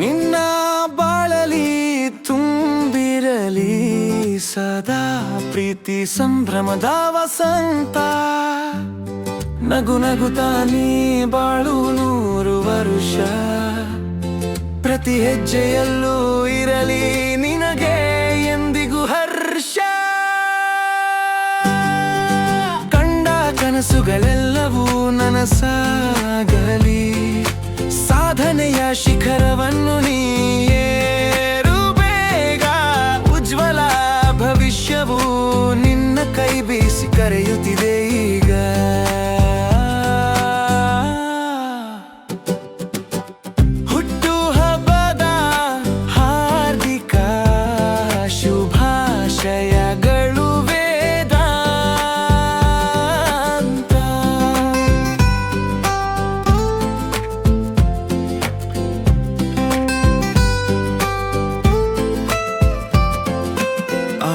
ನಿನ್ನ ಬಾಳಲಿ ತುಂಬಿರಲಿ ಸದಾ ಪ್ರೀತಿ ಸಂಭ್ರಮದ ವಸಂತ. ನಗು ನಗುತ್ತಾ ನೀ ಬಾಳು 100 ವರುಷ. ಪ್ರತಿ ಹೆಜ್ಜೆಯಲ್ಲೂ ಇರಲಿ ನಿನಗೆ ಎಂದಿಗೂ ಹರ್ಷ. ಕಂಡ ಕನಸುಗಳೆಲ್ಲವೂ ನನಸಾಗಲಿ. ಸಾಧನೆಯ ಶಿಖರವನ್ನು ನೀ ಏರು ಬೇಗ. ಉಜ್ವಲ ಭವಿಷ್ಯವು ನಿನ್ನ ಕೈ ಬೀಸಿ ಕರೆಯುತ್ತಿದೆ ಈಗ. ಹುಟ್ಟು ಹಬ್ಬದ ಹಾರ್ದಿಕ ಶುಭಾಶಯಗಳು ವೇದಾಂತ.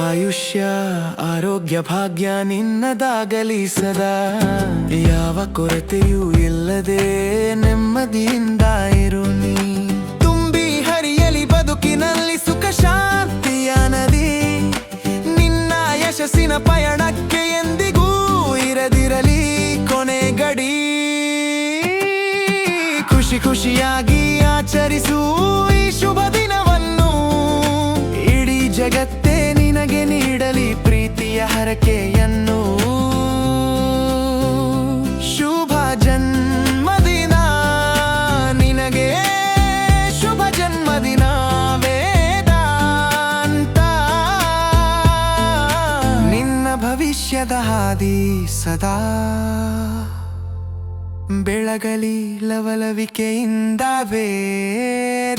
ಆಯುಷ್ಯ ಆರೋಗ್ಯ ಭಾಗ್ಯ ನಿನ್ನದಾಗಲಿ ಸದಾ. ಯಾವ ಕೊರತೆಯೂ ಇಲ್ಲದೆ ನೆಮ್ಮದಿಯಿಂದ ಇರು ನೀ. ತುಂಬಿ ಹರಿಯಲಿ ಬದುಕಿನಲ್ಲಿ ಸುಖ ಶಾಂತಿಯ ನದಿ. ನಿನ್ನ ಯಶಸ್ಸಿನ ಪಯಣಕ್ಕೆ ಎಂದಿಗೂ ಇರದಿರಲಿ ಕೊನೆ ಗಡಿ. ಖುಷಿ ಖುಷಿಯಾಗಿ ಆಚರಿಸು ಈ ಶುಭ ದಿನವನ್ನು. ಇಡೀ ಜಗತ್ತೇ ನಿನಗೆ ನೀಡಲಿ ಪ್ರೀತಿಯ ಹರಕೆಯನ್ನು. ಶುಭ ಜನ್ಮದಿನ ನಿನಗೆ, ಶುಭ ಜನ್ಮದಿನ ವೇದಾಂತ. ನಿನ್ನ ಭವಿಷ್ಯದ ಹಾದಿ ಸದಾ ಬೆಳಗಲಿ ಲವಲವಿಕೆಯಿಂದ ವೇದಾಂತ.